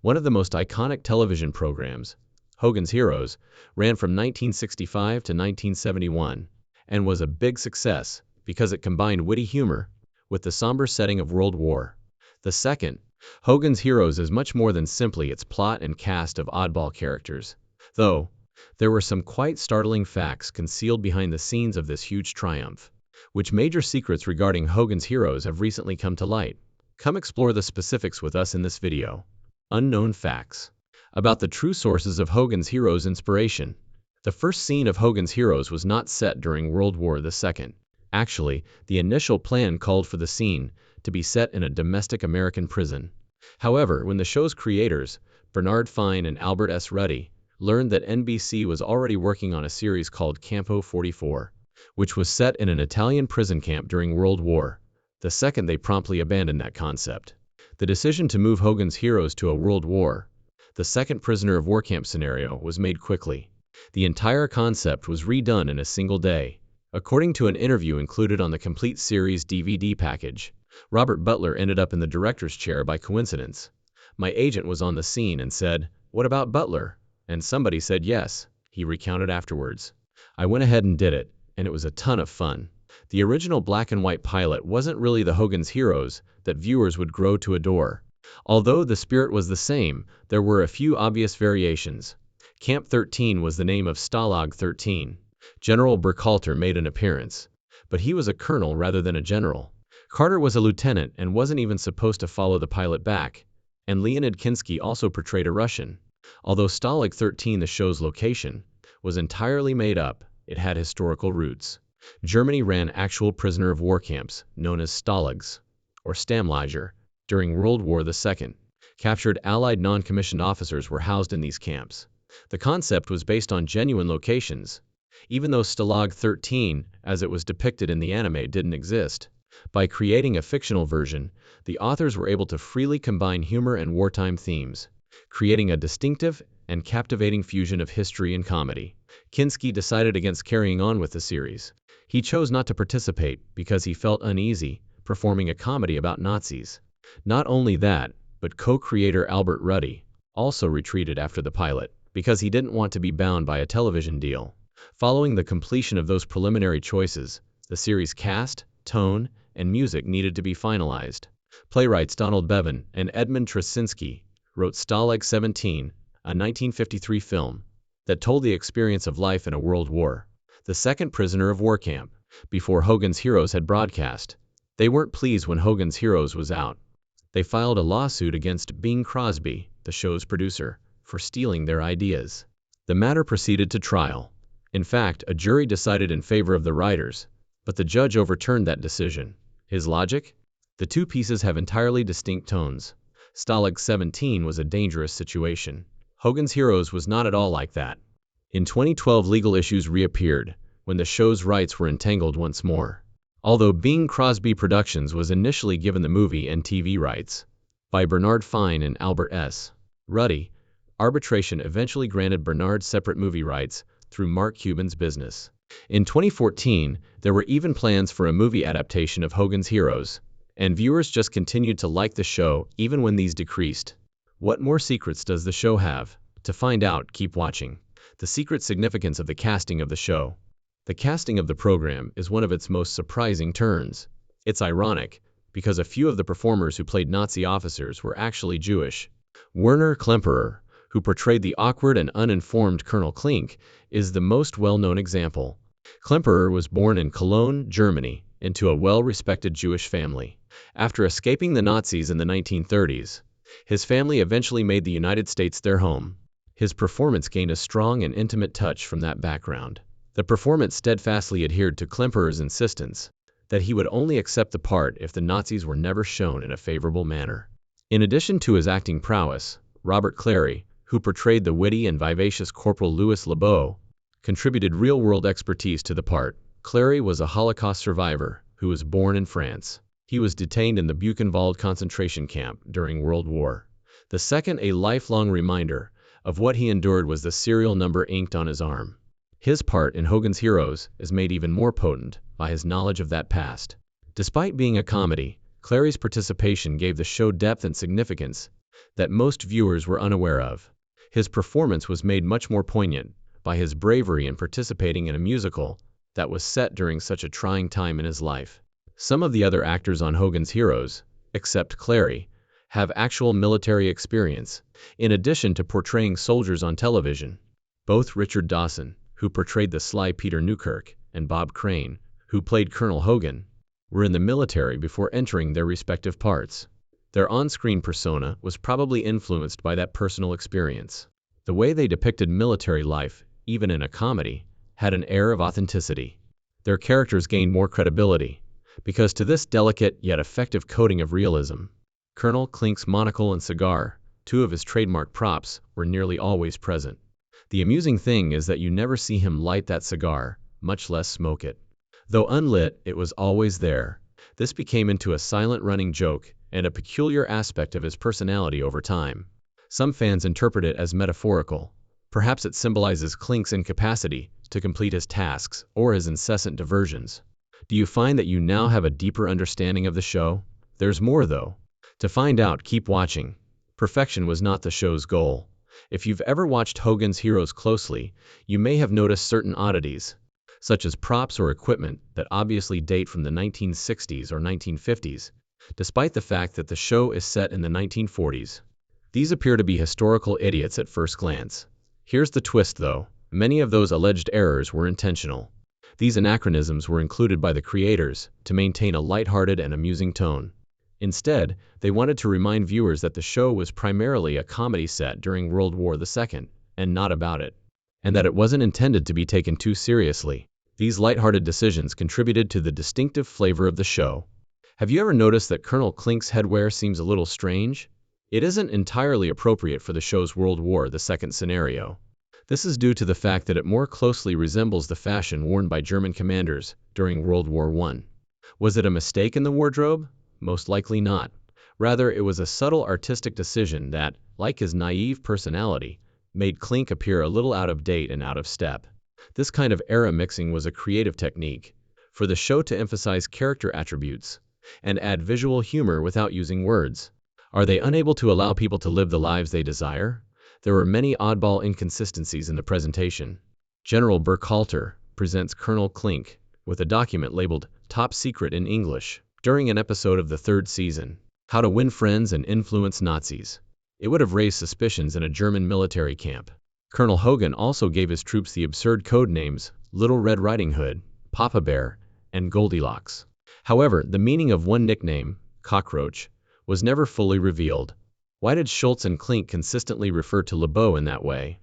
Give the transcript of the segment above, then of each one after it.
One of the most iconic television programs, Hogan's Heroes, ran from 1965 to 1971 and was a big success because it combined witty humor with the somber setting of World War. The second, Hogan's Heroes is much more than simply its plot and cast of oddball characters, though there were some quite startling facts concealed behind the scenes of this huge triumph. Which major secrets regarding Hogan's Heroes have recently come to light? Come explore the specifics with us in this video. Unknown facts about the true sources of Hogan's Heroes inspiration. The first scene of Hogan's Heroes was not set during World War II. Actually, the initial plan called for the scene to be set in a domestic American prison. However, when the show's creators, Bernard Fine and Albert S. Ruddy, learned that NBC was already working on a series called Campo 44, which was set in an Italian prison camp during World War II, they promptly abandoned that concept. The decision to move Hogan's Heroes to a World War II prisoner of war camp scenario was made quickly. The entire concept was redone in a single day. According to an interview included on the complete series DVD package, Robert Butler ended up in the director's chair by coincidence. My agent was on the scene and said, "What about Butler?" And somebody said yes, he recounted afterwards. I went ahead and did it, and it was a ton of fun. The original black and white pilot wasn't really the Hogan's Heroes that viewers would grow to adore. Although the spirit was the same, there were a few obvious variations. Camp 13 was the name of Stalag 13. General Burkhalter made an appearance, but he was a colonel rather than a general. Carter was a lieutenant and wasn't even supposed to follow the pilot back, and Leonid Kinsky also portrayed a Russian. Although Stalag 13, the show's location, was entirely made up, it had historical roots. Germany ran actual prisoner of war camps, known as Stalags, or Stammlager, during World War II. Captured Allied non-commissioned officers were housed in these camps. The concept was based on genuine locations, even though Stalag 13, as it was depicted in the anime, didn't exist. By creating a fictional version, the authors were able to freely combine humor and wartime themes, creating a distinctive and captivating fusion of history and comedy. Kinsky decided against carrying on with the series. He chose not to participate because he felt uneasy performing a comedy about Nazis. Not only that, but co-creator Albert Ruddy also retreated after the pilot because he didn't want to be bound by a television deal. Following the completion of those preliminary choices, the series' cast, tone, and music needed to be finalized. Playwrights Donald Bevan and Edmund Trasinski wrote Stalag 17, a 1953 film that told the experience of life in a world war. The second prisoner of war camp, before Hogan's Heroes had broadcast. They weren't pleased when Hogan's Heroes was out. They filed a lawsuit against Bing Crosby, the show's producer, for stealing their ideas. The matter proceeded to trial. In fact, a jury decided in favor of the writers, but the judge overturned that decision. His logic? The two pieces have entirely distinct tones. Stalag 17 was a dangerous situation. Hogan's Heroes was not at all like that. In 2012, legal issues reappeared when the show's rights were entangled once more. Although Bing Crosby Productions was initially given the movie and TV rights by Bernard Fine and Albert S. Ruddy, arbitration eventually granted Bernard separate movie rights through Mark Cuban's business. In 2014, there were even plans for a movie adaptation of Hogan's Heroes, and viewers just continued to like the show even when these decreased. What more secrets does the show have? To find out, keep watching. The secret significance of the casting of the show. The casting of the program is one of its most surprising turns. It's ironic, because a few of the performers who played Nazi officers were actually Jewish. Werner Klemperer, who portrayed the awkward and uninformed Colonel Klink, is the most well-known example. Klemperer was born in Cologne, Germany, into a well-respected Jewish family. After escaping the Nazis in the 1930s, his family eventually made the United States their home. His performance gained a strong and intimate touch from that background. The performance steadfastly adhered to Klemperer's insistence that he would only accept the part if the Nazis were never shown in a favorable manner. In addition to his acting prowess, Robert Clary, who portrayed the witty and vivacious Corporal Louis Lebeau, contributed real-world expertise to the part. Clary was a Holocaust survivor who was born in France. He was detained in the Buchenwald concentration camp during World War II. A lifelong reminder of what he endured was the serial number inked on his arm. His part in Hogan's Heroes is made even more potent by his knowledge of that past. Despite being a comedy, Clary's participation gave the show depth and significance that most viewers were unaware of. His performance was made much more poignant by his bravery in participating in a musical that was set during such a trying time in his life. Some of the other actors on Hogan's Heroes, except Clary, have actual military experience, in addition to portraying soldiers on television. Both Richard Dawson, who portrayed the sly Peter Newkirk, and Bob Crane, who played Colonel Hogan, were in the military before entering their respective parts. Their on-screen persona was probably influenced by that personal experience. The way they depicted military life, even in a comedy, had an air of authenticity. Their characters gained more credibility, because to this delicate yet effective coating of realism, Colonel Klink's monocle and cigar, two of his trademark props, were nearly always present. The amusing thing is that you never see him light that cigar, much less smoke it. Though unlit, it was always there. This became into a silent running joke and a peculiar aspect of his personality over time. Some fans interpret it as metaphorical. Perhaps it symbolizes Klink's incapacity to complete his tasks or his incessant diversions. Do you find that you now have a deeper understanding of the show? There's more, though. To find out, keep watching. Perfection was not the show's goal. If you've ever watched Hogan's Heroes closely, you may have noticed certain oddities, such as props or equipment that obviously date from the 1960s or 1950s, despite the fact that the show is set in the 1940s. These appear to be historical idiots at first glance. Here's the twist, though. Many of those alleged errors were intentional. These anachronisms were included by the creators to maintain a lighthearted and amusing tone. Instead, they wanted to remind viewers that the show was primarily a comedy set during World War II, and not about it, and that it wasn't intended to be taken too seriously. These lighthearted decisions contributed to the distinctive flavor of the show. Have you ever noticed that Colonel Klink's headwear seems a little strange? It isn't entirely appropriate for the show's World War II scenario. This is due to the fact that it more closely resembles the fashion worn by German commanders during World War I. Was it a mistake in the wardrobe? Most likely not. Rather, it was a subtle artistic decision that, like his naive personality, made Klink appear a little out of date and out of step. This kind of era mixing was a creative technique for the show to emphasize character attributes and add visual humor without using words. Are they unable to allow people to live the lives they desire? There were many oddball inconsistencies in the presentation. General Burkhalter presents Colonel Klink with a document labeled Top Secret in English during an episode of the third season, How to Win Friends and Influence Nazis. It would have raised suspicions in a German military camp. Colonel Hogan also gave his troops the absurd code names Little Red Riding Hood, Papa Bear, and Goldilocks. However, the meaning of one nickname, Cockroach, was never fully revealed. Why did Schultz and Klink consistently refer to LeBeau in that way?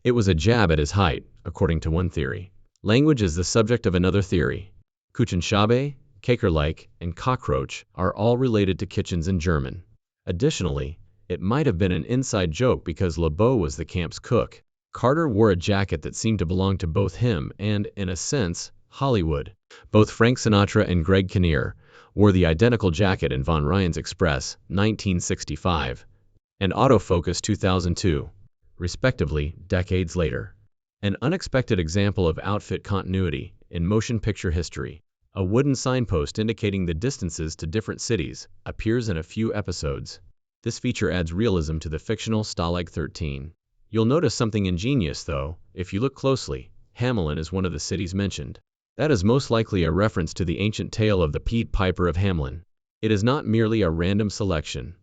It was a jab at his height, according to one theory. Language is the subject of another theory. Kuchenschabe, Kakerlike, and Cockroach are all related to kitchens in German. Additionally, it might have been an inside joke because LeBeau was the camp's cook. Carter wore a jacket that seemed to belong to both him and, in a sense, Hollywood. Both Frank Sinatra and Greg Kinnear wore the identical jacket in Von Ryan's Express, 1965, and Autofocus 2002, respectively, decades later. An unexpected example of outfit continuity in motion picture history. A wooden signpost indicating the distances to different cities appears in a few episodes. This feature adds realism to the fictional Stalag 13. You'll notice something ingenious, though. If you look closely, Hamelin is one of the cities mentioned. That is most likely a reference to the ancient tale of the Pied Piper of Hamelin. It is not merely a random selection.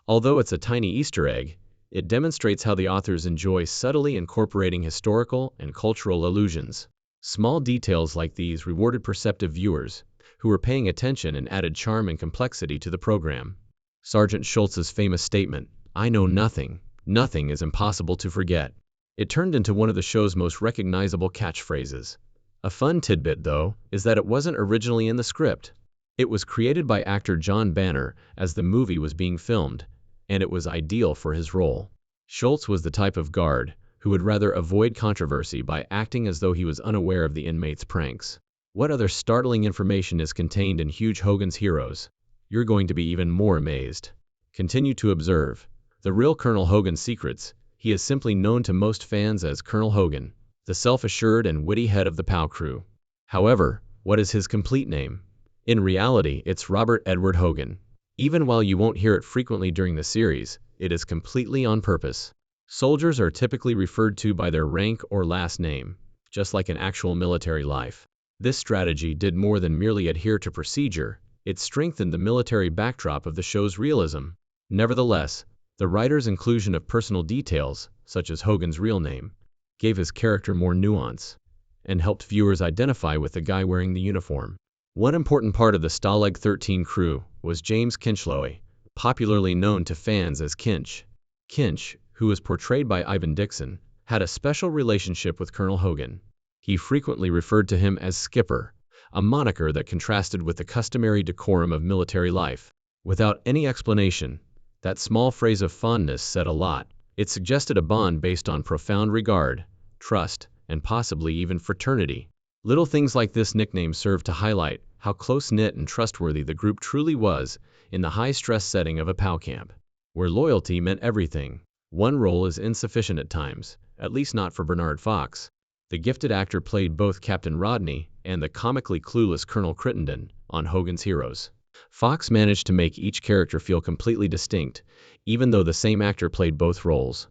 Although it's a tiny Easter egg, it demonstrates how the authors enjoy subtly incorporating historical and cultural allusions. Small details like these rewarded perceptive viewers, who were paying attention and added charm and complexity to the program. Sergeant Schultz's famous statement, "I know nothing, nothing is impossible to forget." It turned into one of the show's most recognizable catchphrases. A fun tidbit, though, is that it wasn't originally in the script. It was created by actor John Banner as the movie was being filmed, and it was ideal for his role. Schultz was the type of guard who would rather avoid controversy by acting as though he was unaware of the inmates' pranks. What other startling information is contained in Huge Hogan's Heroes? You're going to be even more amazed. Continue to observe the real Colonel Hogan's secrets. He is simply known to most fans as Colonel Hogan, the self-assured and witty head of the POW crew. However, what is his complete name? In reality, it's Robert Edward Hogan. Even while you won't hear it frequently during the series, it is completely on purpose. Soldiers are typically referred to by their rank or last name, just like in actual military life. This strategy did more than merely adhere to procedure, it strengthened the military backdrop of the show's realism. Nevertheless, the writer's inclusion of personal details, such as Hogan's real name, gave his character more nuance and helped viewers identify with the guy wearing the uniform. One important part of the Stalag 13 crew was James Kinchloe, popularly known to fans as Kinch. Kinch, who was portrayed by Ivan Dixon, had a special relationship with Colonel Hogan. He frequently referred to him as Skipper, a moniker that contrasted with the customary decorum of military life. Without any explanation, that small phrase of fondness said a lot. It suggested a bond based on profound regard, trust, and possibly even fraternity. Little things like this nickname served to highlight how close-knit and trustworthy the group truly was in the high-stress setting of a POW camp, where loyalty meant everything. One role is insufficient at times, at least not for Bernard Fox. The gifted actor played both Captain Rodney and the comically clueless Colonel Crittenden on Hogan's Heroes. Fox managed to make each character feel completely distinct, even though the same actor played both roles.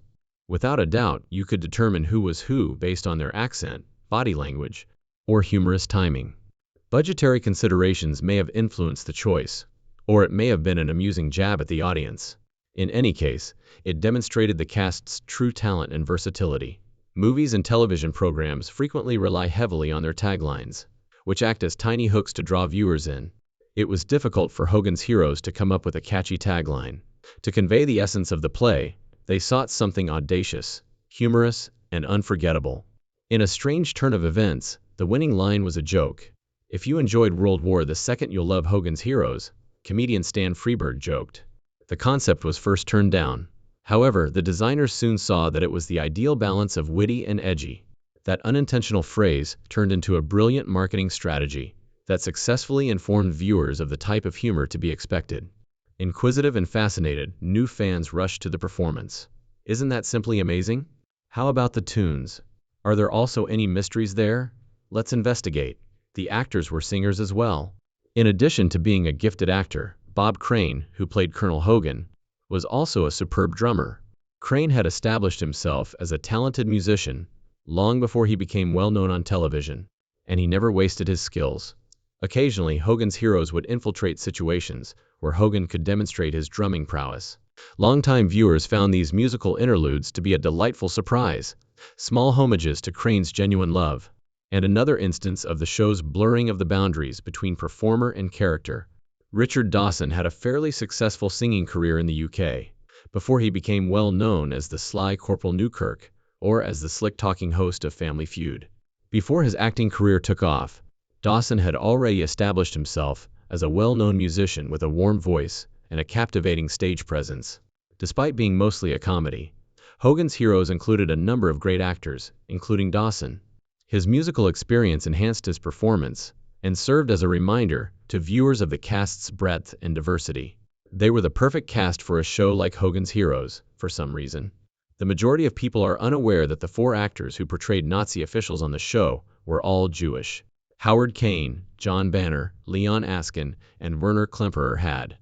Without a doubt, you could determine who was who based on their accent, body language, or humorous timing. Budgetary considerations may have influenced the choice, or it may have been an amusing jab at the audience. In any case, it demonstrated the cast's true talent and versatility. Movies and television programs frequently rely heavily on their taglines, which act as tiny hooks to draw viewers in. It was difficult for Hogan's Heroes to come up with a catchy tagline. To convey the essence of the play, they sought something audacious, humorous, and unforgettable. In a strange turn of events, the winning line was a joke. "If you enjoyed World War II, you'll love Hogan's Heroes," comedian Stan Freberg joked. The concept was first turned down. However, the designers soon saw that it was the ideal balance of witty and edgy. That unintentional phrase turned into a brilliant marketing strategy that successfully informed viewers of the type of humor to be expected. Inquisitive and fascinated, new fans rushed to the performance. Isn't that simply amazing? How about the tunes? Are there also any mysteries there? Let's investigate. The actors were singers as well. In addition to being a gifted actor, Bob Crane, who played Colonel Hogan, was also a superb drummer. Crane had established himself as a talented musician long before he became well known on television, and he never wasted his skills. Occasionally, Hogan's Heroes would infiltrate situations where Hogan could demonstrate his drumming prowess. Longtime viewers found these musical interludes to be a delightful surprise, small homages to Crane's genuine love, and another instance of the show's blurring of the boundaries between performer and character. Richard Dawson had a fairly successful singing career in the UK, before he became well known as the sly Corporal Newkirk, or as the slick-talking host of Family Feud. Before his acting career took off, Dawson had already established himself as a well-known musician with a warm voice and a captivating stage presence. Despite being mostly a comedy, Hogan's Heroes included a number of great actors, including Dawson. His musical experience enhanced his performance and served as a reminder to viewers of the cast's breadth and diversity. They were the perfect cast for a show like Hogan's Heroes, for some reason. The majority of people are unaware that the 4 actors who portrayed Nazi officials on the show were all Jewish. Howard Kane, John Banner, Leon Askin, and Werner Klemperer had